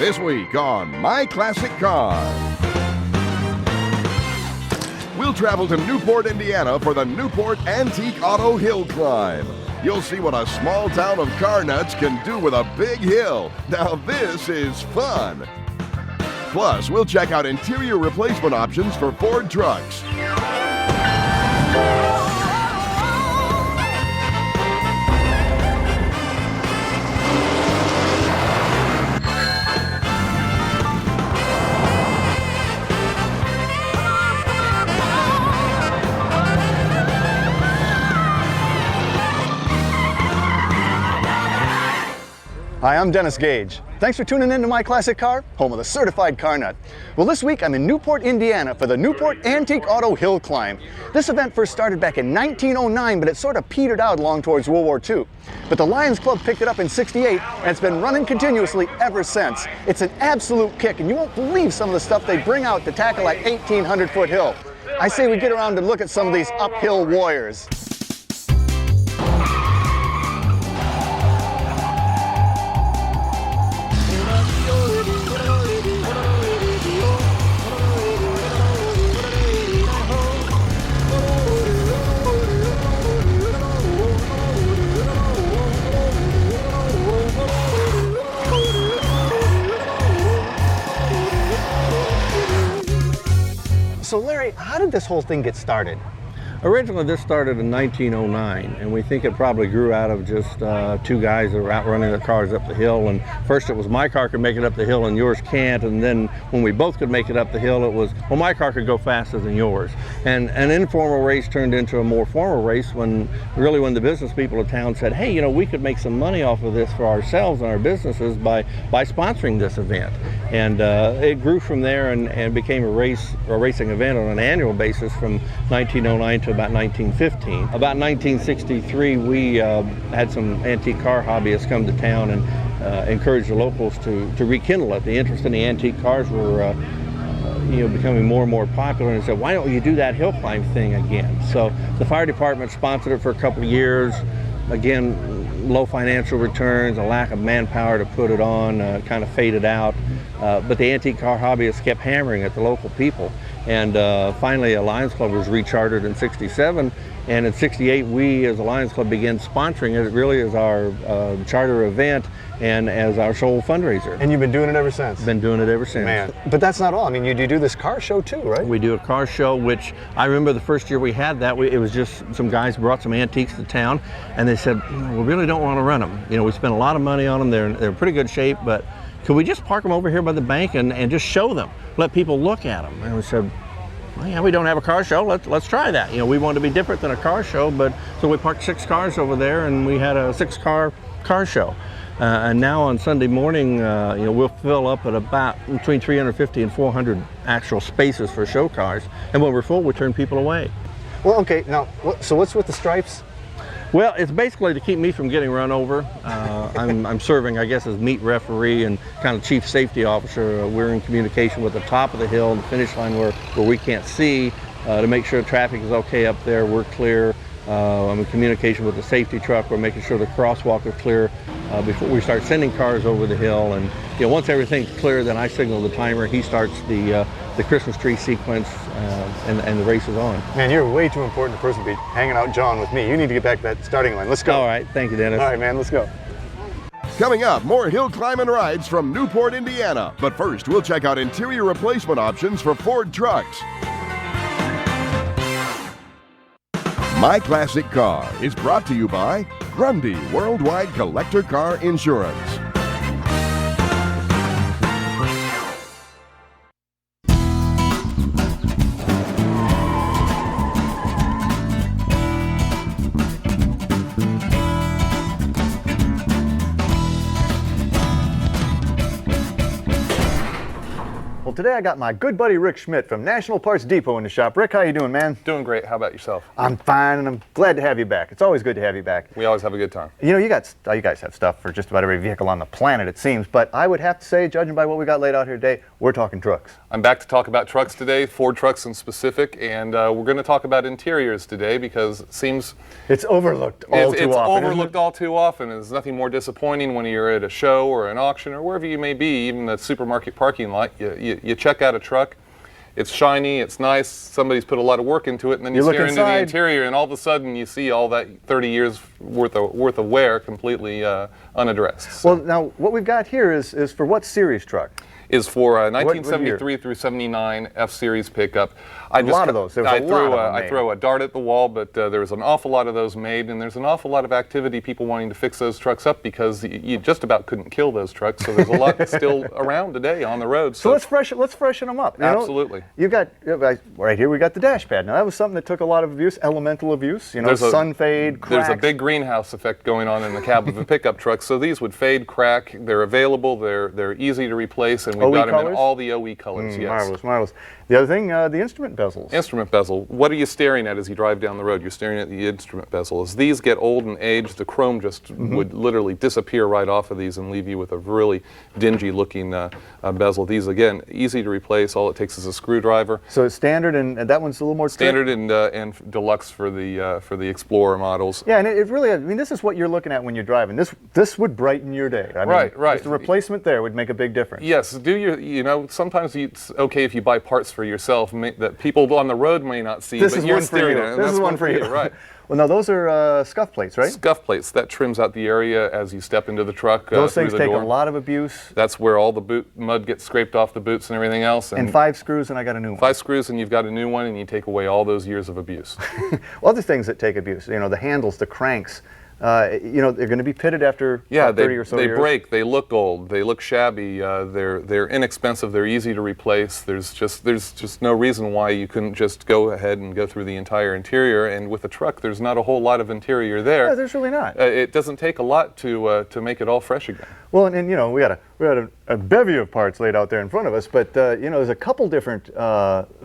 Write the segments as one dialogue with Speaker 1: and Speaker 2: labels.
Speaker 1: This week on My Classic Car. We'll travel to Newport, Indiana for the Newport Antique Auto Hill Climb. You'll see what a small town of car nuts can do with a big hill. Now this is fun. Plus, we'll check out interior replacement options for Ford trucks.
Speaker 2: Hi, I'm Dennis Gage. Thanks for tuning in to My Classic Car, home of the certified car nut. Well, this week I'm in Newport, Indiana for the Newport Antique Auto Hill Climb. This event first started back in 1909, but it sort of petered out along towards World War II. But the Lions Club picked it up in '68, and it's been running continuously ever since. It's an absolute kick, and you won't believe some of the stuff they bring out to tackle that 1,800-foot hill. I say we get around and look at some of these uphill warriors. So Larry, how did this whole thing get started?
Speaker 3: Originally this started in 1909, and we think it probably grew out of just two guys that were out running their cars up the hill. And first it was my car could make it up the hill and yours can't, and then when we both could make it up the hill, it was, well, my car could go faster than yours. And an informal race turned into a more formal race when the business people of town said, hey, you know, we could make some money off of this for ourselves and our businesses by sponsoring this event. And it grew from there and became a racing event on an annual basis from 1909 to about 1915. About 1963, we had some antique car hobbyists come to town and encourage the locals to rekindle it. The interest in the antique cars were becoming more and more popular, and said, why don't you do that hill climb thing again? So the fire department sponsored it for a couple of years. Again, low financial returns, a lack of manpower to put it on, kind of faded out. But the antique car hobbyists kept hammering at the local people. And finally, a Lions Club was rechartered in '67, and in '68, we as a Lions Club began sponsoring it really as our charter event and as our sole fundraiser.
Speaker 2: And you've been doing it ever since?
Speaker 3: Been doing it ever since.
Speaker 2: Man, but that's not all. I mean, you do this car show too, right?
Speaker 3: We do a car show, which I remember the first year we had that, it was just some guys brought some antiques to town, and they said, we really don't want to run them. You know, we spent a lot of money on them. They're in pretty good shape, but could we just park them over here by the bank and just show them, let people look at them? And we said, well, yeah, we don't have a car show. Let's try that. You know, we wanted to be different than a car show, but so we parked 6 cars over there, and we had a 6-car show. And now on Sunday morning, we'll fill up at about between 350 and 400 actual spaces for show cars. And when we're full, we turn people away.
Speaker 2: Well, okay. Now, so what's with the stripes?
Speaker 3: Well, it's basically to keep me from getting run over. I'm serving, I guess, as meet referee and kind of chief safety officer. We're in communication with the top of the hill, the finish line where we can't see, to make sure traffic is okay up there. We're clear. I'm in communication with the safety truck. We're making sure the crosswalk is clear before we start sending cars over the hill. And once everything's clear, then I signal the timer. He starts the Christmas tree sequence, and the race is on.
Speaker 2: Man, you're way too important a person to be hanging out John with me. You need to get back to that starting line. Let's go.
Speaker 3: All right, thank you, Dennis.
Speaker 2: All right, man, let's go.
Speaker 1: Coming up, more hill climbing rides from Newport, Indiana. But first, we'll check out interior replacement options for Ford trucks. My Classic Car is brought to you by Grundy Worldwide Collector Car Insurance.
Speaker 2: Well, Well, today I got my good buddy Rick Schmidt from National Parts Depot in the shop. Rick, how you doing, man?
Speaker 4: Doing great. How about yourself?
Speaker 2: I'm fine, and I'm glad to have you back. It's always good to have you back.
Speaker 4: We always have a good time.
Speaker 2: You know, you guys have stuff for just about every vehicle on the planet, it seems, but I would have to say, judging by what we got laid out here today, we're talking trucks.
Speaker 4: I'm back to talk about trucks today, Ford trucks in specific, and we're going to talk about interiors today because it seems
Speaker 2: it's overlooked all too often.
Speaker 4: It's overlooked all too often. There's nothing more disappointing when you're at a show or an auction or wherever you may be, even the supermarket parking lot. You check out a truck. It's shiny, it's nice, somebody's put a lot of work into it, and then you stare into the interior, and all of a sudden you see all that 30 years worth of wear completely unaddressed. So.
Speaker 2: Well, now what we've got here is for what series truck?
Speaker 4: Is for a 1973 through 79 F-Series pickup.
Speaker 2: A lot of those.
Speaker 4: I throw a dart at the wall, but there's an awful lot of those made, and there's an awful lot of activity, people wanting to fix those trucks up because you just about couldn't kill those trucks. So there's a lot still around today on the road.
Speaker 2: So let's freshen them up.
Speaker 4: Absolutely.
Speaker 2: You've got right here. We got the dash pad. Now that was something that took a lot of abuse, elemental abuse. You know, sun fade, cracks.
Speaker 4: There's a big greenhouse effect going on in the cab of a pickup truck. So these would fade, crack. They're available. They're easy to replace, and we've got them in all the OE colors. Yes.
Speaker 2: Marvelous, marvelous. The other thing, the instrument bezels.
Speaker 4: Instrument bezel. What are you staring at as you drive down the road? You're staring at the instrument bezel. As these get old and aged, the chrome just would literally disappear right off of these and leave you with a really dingy looking bezel. These, again, easy to replace. All it takes is a screwdriver.
Speaker 2: So it's standard, and that one's a little more
Speaker 4: standard and deluxe for the Explorer models.
Speaker 2: Yeah, and it really, I mean, this is what you're looking at when you're driving. This would brighten your day. I mean,
Speaker 4: right.
Speaker 2: Just the replacement there would make a big difference.
Speaker 4: Yes, sometimes it's okay if you buy parts for yourself that people on the road may not see,
Speaker 2: this
Speaker 4: but
Speaker 2: is
Speaker 4: you're
Speaker 2: one for you.
Speaker 4: staring at it.
Speaker 2: This is one for you.
Speaker 4: Right.
Speaker 2: Well, now those are scuff plates, right?
Speaker 4: Scuff plates. That trims out the area as you step into the truck.
Speaker 2: Those things take
Speaker 4: door.
Speaker 2: a lot of abuse.
Speaker 4: That's where all the mud gets scraped off the boots and everything else.
Speaker 2: And 5 screws, and I got a new one.
Speaker 4: 5 screws, and you've got a new one, and you take away all those years of abuse.
Speaker 2: Other things that take abuse, the handles, the cranks. They're going to be pitted after 30 or so years.
Speaker 4: They break. They look old. They look shabby. They're inexpensive. They're easy to replace. There's just no reason why you couldn't just go ahead and go through the entire interior. And with a truck, there's not a whole lot of interior there.
Speaker 2: Yeah, there's really not.
Speaker 4: It doesn't take a lot to make it all fresh again.
Speaker 2: Well, and we got a bevy of parts laid out there in front of us, but there's a couple different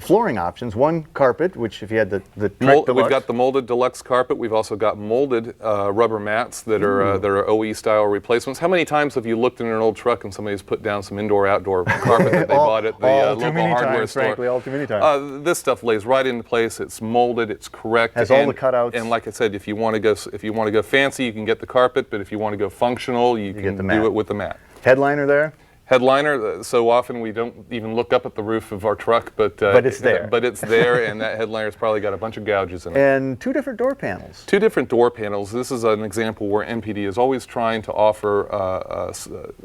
Speaker 2: flooring options. One, carpet, which if you had the Trek Deluxe.
Speaker 4: We've got the molded deluxe carpet. We've also got molded rubber mats that are OE style replacements. How many times have you looked in an old truck and somebody's put down some indoor-outdoor carpet that they bought at the local hardware store?
Speaker 2: Frankly, all too many times.
Speaker 4: This stuff lays right into place. It's molded. It's correct.
Speaker 2: Has all the cutouts.
Speaker 4: And like I said, if you want to go fancy, you can get the carpet. But if you want to go functional, you can do it with the mat.
Speaker 2: Headliner there?
Speaker 4: Headliner, so often we don't even look up at the roof of our truck, but
Speaker 2: it's there.
Speaker 4: But it's there, and that headliner's probably got a bunch of gouges in it.
Speaker 2: And 2 different door panels.
Speaker 4: 2 different door panels. This is an example where NPD is always trying to offer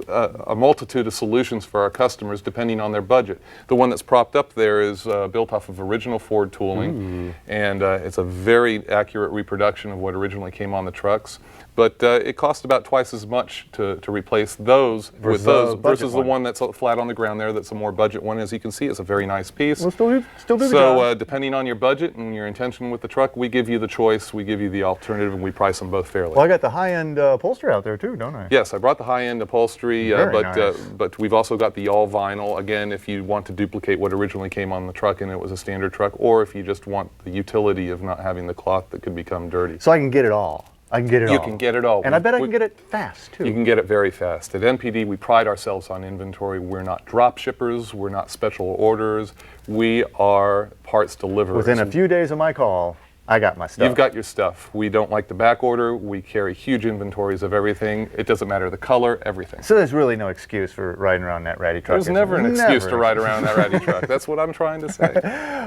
Speaker 4: a multitude of solutions for our customers depending on their budget. The one that's propped up there is built off of original Ford tooling, and it's a very accurate reproduction of what originally came on the trucks. But it costs about twice as much to replace those with those versus the one that's flat on the ground there. That's a more budget one. As you can see, it's a very nice piece.
Speaker 2: We'll still do the job.
Speaker 4: So depending on your budget and your intention with the truck, we give you the choice, we give you the alternative, and we price them both fairly.
Speaker 2: Well, I got the high-end upholstery out there too, don't I?
Speaker 4: Yes, I brought the high-end upholstery, but we've also got the all vinyl. Again, if you want to duplicate what originally came on the truck and it was a standard truck, or if you just want the utility of not having the cloth that could become dirty.
Speaker 2: So I can get it all. You
Speaker 4: can get it all.
Speaker 2: And I bet I can get it fast, too.
Speaker 4: You can get it very fast. At NPD, we pride ourselves on inventory. We're not drop shippers. We're not special orders. We are parts deliverers.
Speaker 2: Within a few days of my call, I got my stuff.
Speaker 4: You've got your stuff. We don't like to back order. We carry huge inventories of everying. It doesn't matter the color, everything.
Speaker 2: So there's really no excuse for riding around that ratty truck.
Speaker 4: There's never an excuse to ride around that ratty truck. That's what I'm trying to say.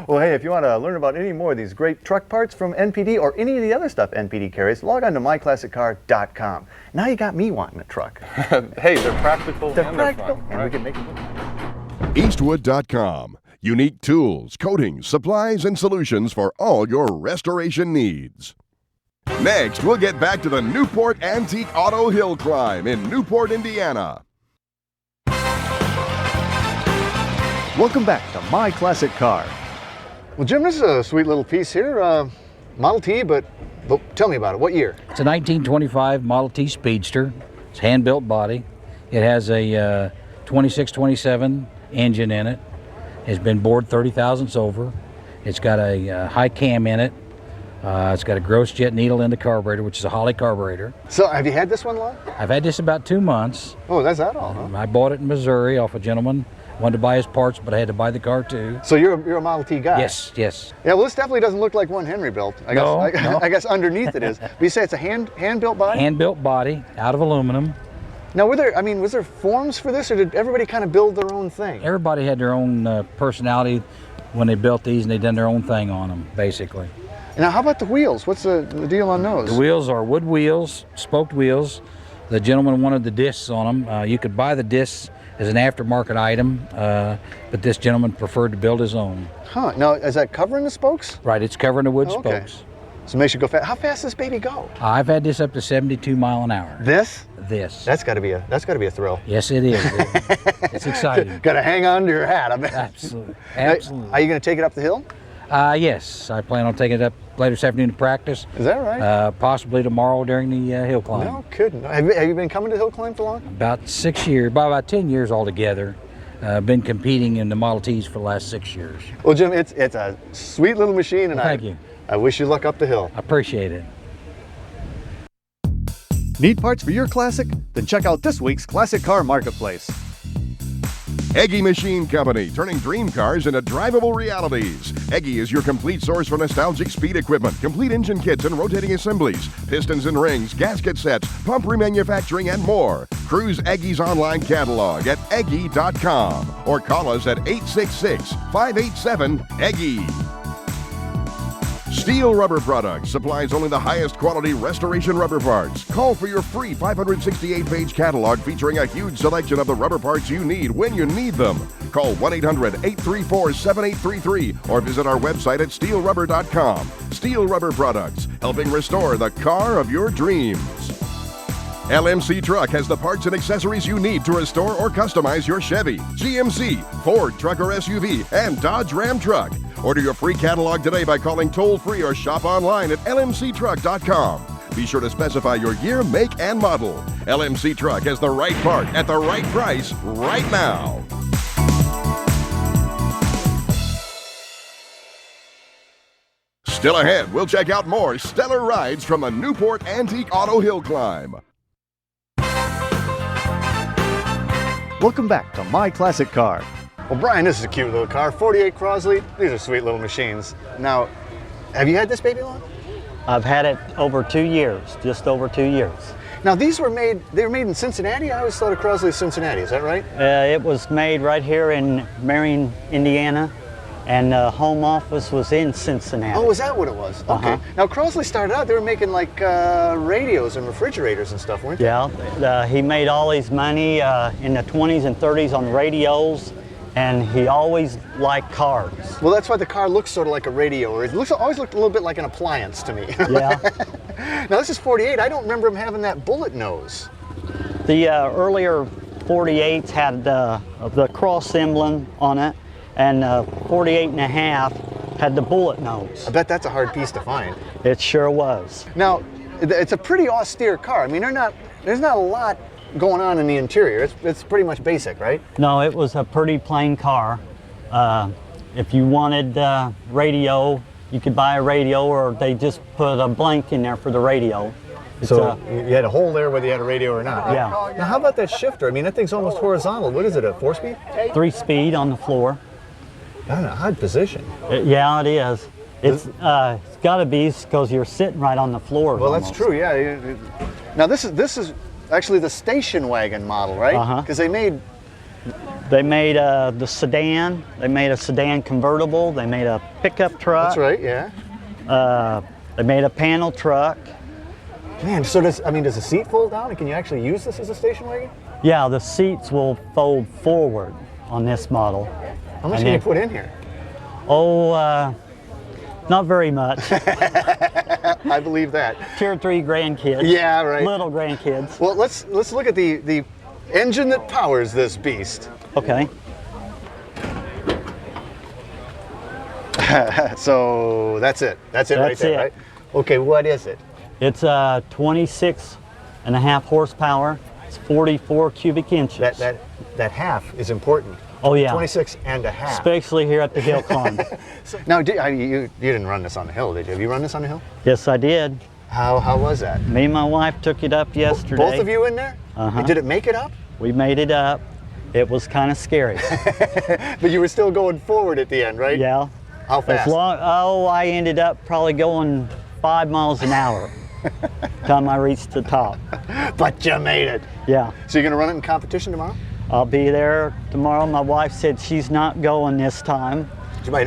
Speaker 2: Well, hey, if you want to learn about any more of these great truck parts from NPD or any of the other stuff NPD carries, log on to myclassiccar.com. Now you got me wanting a truck.
Speaker 4: Hey, they're practical.
Speaker 2: They're
Speaker 4: and
Speaker 2: practical,
Speaker 4: they're fun,
Speaker 2: and
Speaker 4: right?
Speaker 2: we can make it work.
Speaker 1: Eastwood.com. Unique tools, coatings, supplies, and solutions for all your restoration needs. Next, we'll get back to the Newport Antique Auto Hill Climb in Newport, Indiana.
Speaker 2: Welcome back to My Classic Car. Well, Jim, this is a sweet little piece here. Model T, but tell me about it. What year?
Speaker 5: It's a 1925 Model T Speedster. It's hand-built body. It has a 2627 engine in it. It's been bored 30 thousandths over. It's got a high cam in it. It's got a gross jet needle in the carburetor, which is a Holley carburetor.
Speaker 2: So have you had this one long?
Speaker 5: I've had this about 2 months.
Speaker 2: Oh, that's that all, huh?
Speaker 5: I bought it in Missouri off a gentleman. Wanted to buy his parts, but I had to buy the car too.
Speaker 2: So you're a Model T guy?
Speaker 5: Yes, yes.
Speaker 2: Yeah, well, this definitely doesn't look like one Henry built. I guess,
Speaker 5: No, no.
Speaker 2: I guess underneath it is. But you say it's a hand-built body?
Speaker 5: Hand-built body out of aluminum.
Speaker 2: Now, was there forms for this, or did everybody kind of build their own thing?
Speaker 5: Everybody had their own personality when they built these, and they done their own thing on them, basically.
Speaker 2: Now, how about the wheels? What's the deal on those?
Speaker 5: The wheels are wood wheels, spoked wheels. The gentleman wanted the discs on them. You could buy the discs as an aftermarket item, but this gentleman preferred to build his own.
Speaker 2: Huh. Now, is that covering the spokes?
Speaker 5: Right, it's covering the wood
Speaker 2: Okay.
Speaker 5: spokes.
Speaker 2: So it makes you go fast. How fast does this baby go?
Speaker 5: I've had this up to 72 mile an hour.
Speaker 2: This?
Speaker 5: This.
Speaker 2: That's got to be a thrill.
Speaker 5: Yes, it is. It's exciting.
Speaker 2: Got to hang on to your hat, I bet.
Speaker 5: Absolutely.
Speaker 2: Now,
Speaker 5: Absolutely.
Speaker 2: are you going to take it up the hill?
Speaker 5: Yes, I plan on taking it up later this afternoon to practice.
Speaker 2: Is that right?
Speaker 5: Possibly tomorrow during the hill climb.
Speaker 2: No kidding. Have you been coming to the hill climb for long?
Speaker 5: About 6 years, about 10 years altogether. Been competing in the Model Ts for the last 6 years.
Speaker 2: Well, Jim, it's a sweet little machine, and
Speaker 5: Thank you.
Speaker 2: I wish you luck up the hill.
Speaker 5: I appreciate it.
Speaker 2: Need parts for your classic? Then check out this week's Classic Car Marketplace.
Speaker 1: Eggy Machine Company, turning dream cars into drivable realities. Eggy is your complete source for nostalgic speed equipment, complete engine kits and rotating assemblies, pistons and rings, gasket sets, pump remanufacturing, and more. Cruise Eggy's online catalog at eggy.com or call us at 866-587-EGGY. Steel Rubber Products supplies only the highest quality restoration rubber parts. Call for your free 568-page catalog featuring a huge selection of the rubber parts you need when you need them. Call 1-800-834-7833 or visit our website at steelrubber.com. Steel Rubber Products, helping restore the car of your dreams. LMC Truck has the parts and accessories you need to restore or customize your Chevy, GMC, Ford truck or SUV, and Dodge Ram truck. Order your free catalog today by calling toll-free or shop online at lmctruck.com. Be sure to specify your year, make, and model. LMC Truck has the right part at the right price right now. Still ahead, we'll check out more stellar rides from the Newport Antique Auto Hill Climb.
Speaker 2: Welcome back to My Classic Car. Well, Brian, this is a cute little car. 48 Crosley. These are sweet little machines. Now, have you had this baby long?
Speaker 6: I've had it over 2 years, just over 2 years.
Speaker 2: Now, they were made in Cincinnati? I always thought of Crosley as Cincinnati. Is that right?
Speaker 6: It was made right here in Marion, Indiana, and the home office was in Cincinnati.
Speaker 2: Oh, is that what it was? Okay.
Speaker 6: Uh-huh.
Speaker 2: Now, Crosley started out, they were making like radios and refrigerators and stuff, weren't they?
Speaker 6: Yeah, he made all his money in the 20s and 30s on radios, and he always liked cars.
Speaker 2: Well, that's why the car looks sort of like a radio, or it always looked a little bit like an appliance to me.
Speaker 6: Yeah.
Speaker 2: Now, this is 48. I don't remember him having that bullet nose.
Speaker 6: The earlier 48s had the cross emblem on it, and 48 and a half had the bullet nose.
Speaker 2: I bet that's a hard piece to find.
Speaker 6: It sure was.
Speaker 2: Now, it's a pretty austere car. I mean, there's not a lot going on in the interior. It's pretty much basic, right?
Speaker 6: No, it was a pretty plain car. If you wanted radio, you could buy a radio, or they just put a blank in there for the radio.
Speaker 2: So you had a hole there whether you had a radio or not.
Speaker 6: Yeah.
Speaker 2: Now, how about that shifter? I mean, that thing's almost horizontal. What is it, a 4-speed?
Speaker 6: 3-speed on the floor.
Speaker 2: That's an odd position.
Speaker 6: Yeah, it is. It's got to be because you're sitting right on the floor.
Speaker 2: Well,
Speaker 6: almost.
Speaker 2: that's true. Yeah. Now this is actually the station wagon model, right?
Speaker 6: Uh-huh.
Speaker 2: Because they made
Speaker 6: the sedan. They made a sedan convertible. They made a pickup truck.
Speaker 2: That's right. Yeah.
Speaker 6: They made a panel truck.
Speaker 2: Man, so does the seat fold down, and can you actually use this as a station wagon?
Speaker 6: Yeah, the seats will fold forward on this model.
Speaker 2: How much can you put in here?
Speaker 6: Oh, not very much.
Speaker 2: I believe that.
Speaker 6: 2 or 3 grandkids.
Speaker 2: Yeah, right.
Speaker 6: Little grandkids.
Speaker 2: Well, let's look at the engine that powers this beast.
Speaker 6: Okay.
Speaker 2: So that's it. That's it right
Speaker 6: That's
Speaker 2: there,
Speaker 6: it.
Speaker 2: right? Okay, what is it?
Speaker 6: It's 26 and a half horsepower. It's 44 cubic inches.
Speaker 2: That half is important.
Speaker 6: Oh yeah.
Speaker 2: 26 and a half.
Speaker 6: Especially here at the hill climb.
Speaker 2: Now, you didn't run this on the hill, did you? Have you run this on the hill?
Speaker 6: Yes, I did.
Speaker 2: How was that?
Speaker 6: Me and my wife took it up yesterday.
Speaker 2: Both of you in there?
Speaker 6: Uh-huh.
Speaker 2: Did it make it up?
Speaker 6: We made it up. It was kind of scary.
Speaker 2: But you were still going forward at the end, right?
Speaker 6: Yeah.
Speaker 2: How fast?
Speaker 6: I ended up probably going 5 miles an hour time I reached the top.
Speaker 2: But you made it.
Speaker 6: Yeah.
Speaker 2: So you're going to run it in competition tomorrow?
Speaker 6: I'll be there tomorrow. My wife said she's not going this time.
Speaker 2: You might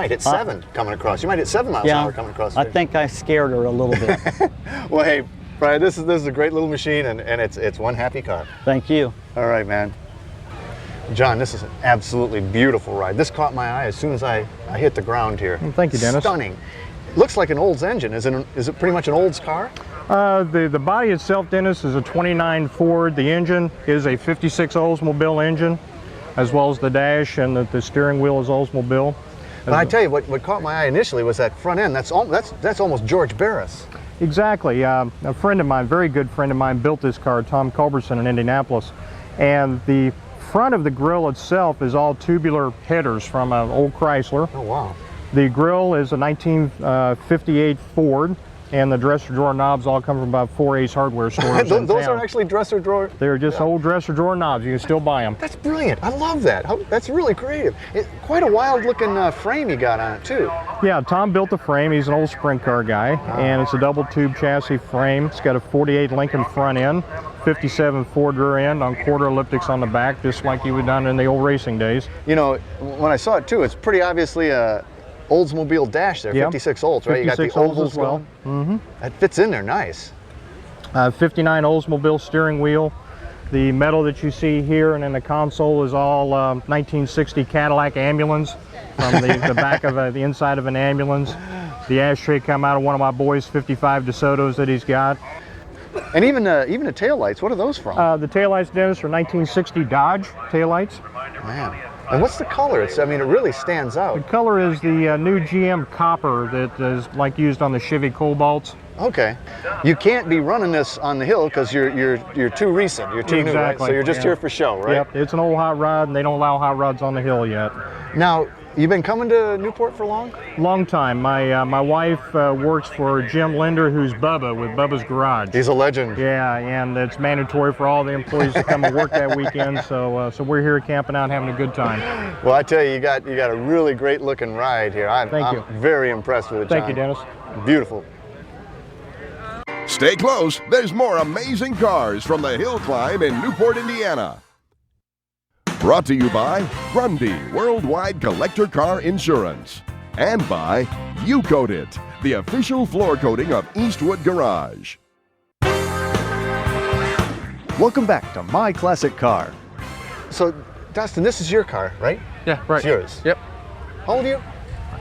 Speaker 2: hit 7 coming across. You might hit 7 miles an hour coming across.
Speaker 6: I think I scared her a little bit.
Speaker 2: Well, hey, Brian, this is a great little machine, and it's one happy car.
Speaker 6: Thank you.
Speaker 2: All right, man. John, this is an absolutely beautiful ride. This caught my eye as soon as I hit the ground here.
Speaker 7: Well, thank you, Dennis.
Speaker 2: Stunning. Looks like an Olds engine. Is it pretty much an Olds car?
Speaker 7: The body itself, Dennis, is a 29 Ford. The engine is a 56 Oldsmobile engine, as well as the dash, and the steering wheel is Oldsmobile.
Speaker 2: But I tell you, what caught my eye initially was that front end. That's almost George Barris.
Speaker 7: Exactly. A friend of mine, very good friend of mine, built this car, Tom Culberson in Indianapolis. And the front of the grille itself is all tubular headers from an old Chrysler.
Speaker 2: Oh, wow.
Speaker 7: The grille is a 1958 Ford, and the dresser drawer knobs all come from about 4 Ace hardware stores in
Speaker 2: Those
Speaker 7: town.
Speaker 2: are actually dresser drawer?
Speaker 7: They're just old dresser drawer knobs. You can still buy them.
Speaker 2: That's brilliant. I love that. That's really creative. Quite a wild looking frame you got on it, too.
Speaker 7: Yeah, Tom built the frame. He's an old sprint car guy, and it's a double tube chassis frame. It's got a 48 Lincoln front end, 57 Ford rear end on quarter elliptics on the back, just like you would done in the old racing days.
Speaker 2: You know, when I saw it, too, it's pretty obviously a Oldsmobile dash there, 56 Olds, right? You got the
Speaker 7: 56 Olds
Speaker 2: ovals
Speaker 7: as well.
Speaker 2: going. That fits in there nice.
Speaker 7: 59 Oldsmobile steering wheel. The metal that you see here and in the console is all 1960 Cadillac ambulance from the back of the inside of an ambulance. The ashtray come out of one of my boys' 55 DeSotos that he's got.
Speaker 2: And even the taillights, what are those from?
Speaker 7: The taillights, Dennis, are 1960 Dodge taillights.
Speaker 2: Man. And what's the color? It really stands
Speaker 7: The
Speaker 2: out.
Speaker 7: color is the new GM copper that is like used on the Chevy Cobalts.
Speaker 2: Okay. You can't be running this on the hill because you're too recent. You're too new, right?
Speaker 7: Exactly,
Speaker 2: So you're just
Speaker 7: yeah.
Speaker 2: here for show, right?
Speaker 7: Yep, it's an old hot rod, and they don't allow hot rods on the hill yet.
Speaker 2: Now, you've been coming to Newport for long?
Speaker 7: Long time. My wife works for Jim Linder, who's Bubba with Bubba's Garage.
Speaker 2: He's a legend.
Speaker 7: Yeah, and it's mandatory for all the employees to come and work that weekend. So we're here camping out, having a good time.
Speaker 2: Well, I tell you, you got a really great looking ride here. I'm very impressed with it, John.
Speaker 7: Thank you, Dennis.
Speaker 2: Beautiful.
Speaker 1: Stay close. There's more amazing cars from the Hill Climb in Newport, Indiana. Brought to you by Grundy Worldwide Collector Car Insurance. And by U-Coat It, the official floor coating of Eastwood Garage.
Speaker 2: Welcome back to My Classic Car. So, Dustin, this is your car, right?
Speaker 8: Yeah, right.
Speaker 2: It's yours.
Speaker 8: Yep.
Speaker 2: How old are you?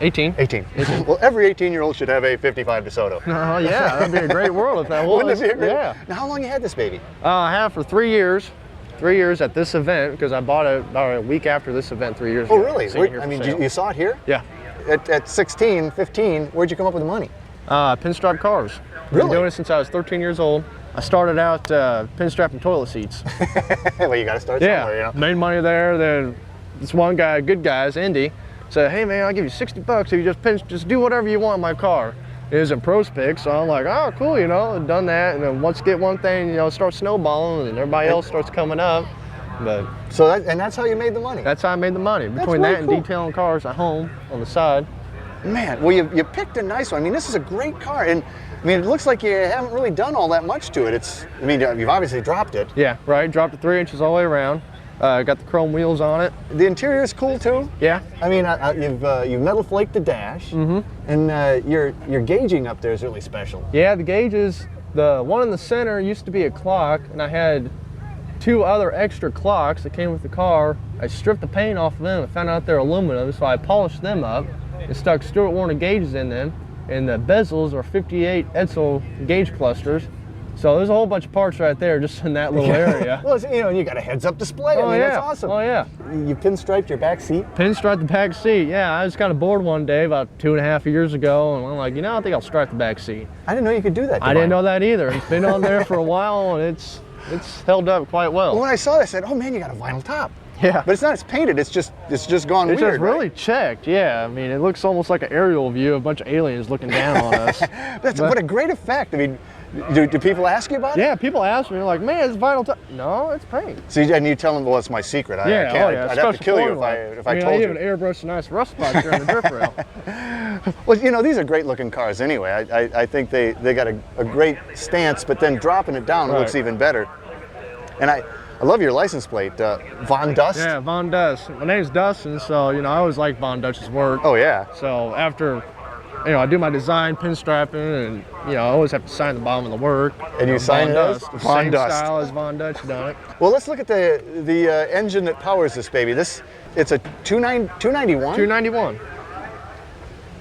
Speaker 8: 18.
Speaker 2: 18. Well, every 18-year-old should have a 55 DeSoto.
Speaker 8: Oh yeah, that'd be a great world if that was.
Speaker 2: Wouldn't it be a great?
Speaker 8: Yeah.
Speaker 2: Now, how long you had this baby?
Speaker 8: I have for 3 years. 3 years at this event because I bought it about a week after this event 3 years ago.
Speaker 2: Oh, really?
Speaker 8: Sitting here
Speaker 2: I
Speaker 8: for
Speaker 2: mean,
Speaker 8: sale.
Speaker 2: you saw it here?
Speaker 8: Yeah.
Speaker 2: At 16, 15, where'd you come up with the money?
Speaker 8: Pinstripe cars.
Speaker 2: Really?
Speaker 8: Been doing it since I was 13 years old. I started out pinstriping toilet seats.
Speaker 2: Well, you got to start
Speaker 8: Yeah,
Speaker 2: somewhere, you know?
Speaker 8: made money there. Then this one guy, good guys, Indy, said, "Hey man, I'll give you $60 if you just do whatever you want in my car." It was in pros pick, so I'm like, oh cool, you know, and done that. And then once get one thing, you know, start snowballing, and everybody else starts coming up. But
Speaker 2: So that's how you made the money.
Speaker 8: that's how I made the money. Between
Speaker 2: really
Speaker 8: that and
Speaker 2: cool.
Speaker 8: detailing cars at home on the side.
Speaker 2: Man, well, you picked a nice one. I mean, this is a great car, and I mean, it looks like you haven't really done all that much to it. You've obviously dropped it.
Speaker 8: Yeah, right. Dropped it 3 inches all the way around. Got the chrome wheels on it.
Speaker 2: The interior is cool too.
Speaker 8: Yeah.
Speaker 2: I mean, you've metal flaked the dash, and your gauging up there is really special.
Speaker 8: Yeah, the gauges. The one in the center used to be a clock, and I had 2 other extra clocks that came with the car. I stripped the paint off of them and found out they're aluminum, so I polished them up and stuck Stuart Warner gauges in them. And the bezels are 58 Edsel gauge clusters. So there's a whole bunch of parts right there just in that little area.
Speaker 2: Well, you got a heads-up display. I mean,
Speaker 8: yeah.
Speaker 2: that's awesome.
Speaker 8: Oh yeah.
Speaker 2: You pinstriped your back seat.
Speaker 8: Pinstripe the back seat. Yeah, I was kind of bored one day about 2.5 years ago, and I'm like, I think I'll stripe the back seat.
Speaker 2: I didn't know you could do that.
Speaker 8: I didn't know that either. It's been on there for a while, and it's held up quite well.
Speaker 2: Well, when I saw it, I said, "Oh man, you got a vinyl top."
Speaker 8: Yeah.
Speaker 2: But it's not, it's painted, it's just gone
Speaker 8: It's
Speaker 2: weird,
Speaker 8: just really
Speaker 2: right?
Speaker 8: checked, yeah. I mean, it looks almost like an aerial view of a bunch of aliens looking down on us.
Speaker 2: What a great effect. I mean, do people ask you about it?
Speaker 8: Yeah, people ask me, they're like, man, it's vinyl top. No, it's paint.
Speaker 2: See, and you tell them, well, it's my secret. I
Speaker 8: Yeah,
Speaker 2: can't,
Speaker 8: oh yeah.
Speaker 2: I'd have to kill you
Speaker 8: formula.
Speaker 2: if I
Speaker 8: mean,
Speaker 2: told
Speaker 8: I
Speaker 2: you.
Speaker 8: even airbrushed a nice rust spot here on the drip rail.
Speaker 2: Well, you know, these are great looking cars anyway. I think they got a great stance, but then dropping it down looks even better. And I love your license plate, Von Dust.
Speaker 8: Yeah, Von Dust. My name's Dustin, so, you know, I always like Von Dust's work.
Speaker 2: Oh, yeah.
Speaker 8: So after, you know, I do my design, pinstriping, and, you know, I always have to sign the bottom of the work.
Speaker 2: And you sign
Speaker 8: Von
Speaker 2: those?
Speaker 8: Dust.
Speaker 2: Von
Speaker 8: Same
Speaker 2: Dust.
Speaker 8: style as Von Dust done it.
Speaker 2: Well, let's look at the engine that powers this baby. It's a 291?
Speaker 8: 291.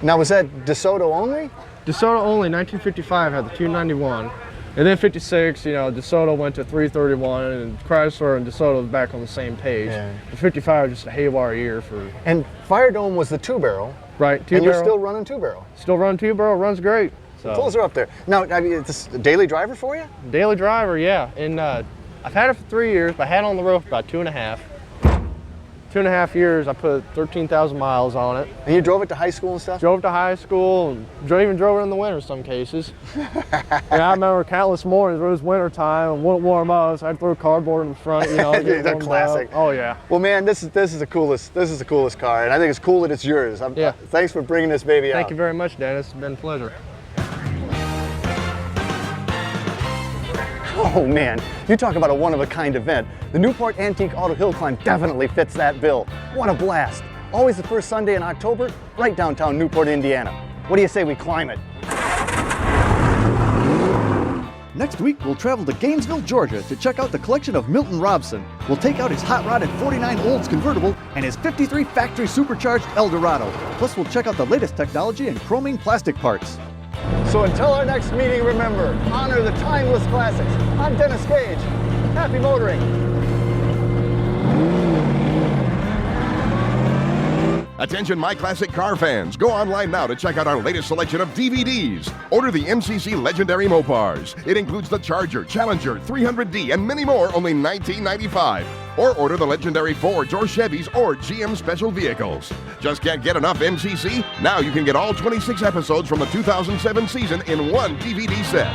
Speaker 2: Now, was that DeSoto only?
Speaker 8: DeSoto only, 1955 had the 291. And then 56, you know, DeSoto went to 331, and Chrysler and DeSoto was back on the same page.
Speaker 2: Yeah.
Speaker 8: The 55 was just a haywire year for...
Speaker 2: And Fire Dome was the 2-barrel.
Speaker 8: Right, 2-barrel.
Speaker 2: And you're still running 2-barrel.
Speaker 8: Still running 2-barrel, runs great. So.
Speaker 2: Close her up there. Now, I mean, this a daily driver for you?
Speaker 8: Daily driver, yeah. And I've had it for 3 years, but I had it on the road for about 2.5. 2.5 years, I put 13,000 miles on it.
Speaker 2: And you drove it to high school and stuff?
Speaker 8: Drove to high school, and even drove it in the winter in some cases. And I remember countless mornings where it was winter time and wouldn't warm up, so I'd throw cardboard in the front, you know. to get it
Speaker 2: They're
Speaker 8: warmed
Speaker 2: classic.
Speaker 8: up. Oh yeah.
Speaker 2: Well, man, this is the coolest car, and I think it's cool that it's yours.
Speaker 8: Yeah.
Speaker 2: Thanks for bringing this baby out.
Speaker 8: Thank you very much, Dennis. It's been a pleasure.
Speaker 2: Oh man, you talk about a one-of-a-kind event. The Newport Antique Auto Hill Climb definitely fits that bill. What a blast. Always the first Sunday in October, right downtown Newport, Indiana. What do you say we climb it?
Speaker 9: Next week, we'll travel to Gainesville, Georgia to check out the collection of Milton Robson. We'll take out his hot rodded 49 Olds convertible and his 53 factory supercharged Eldorado. Plus, we'll check out the latest technology in chroming plastic parts.
Speaker 2: So until our next meeting, remember, honor the timeless classics. I'm Dennis Gage. Happy motoring.
Speaker 1: Attention, My Classic Car fans. Go online now to check out our latest selection of DVDs. Order the MCC Legendary Mopars. It includes the Charger, Challenger, 300D, and many more, only $19.95. Or order the legendary Fords or Chevys or GM special vehicles. Just can't get enough MCC? Now you can get all 26 episodes from the 2007 season in one DVD set.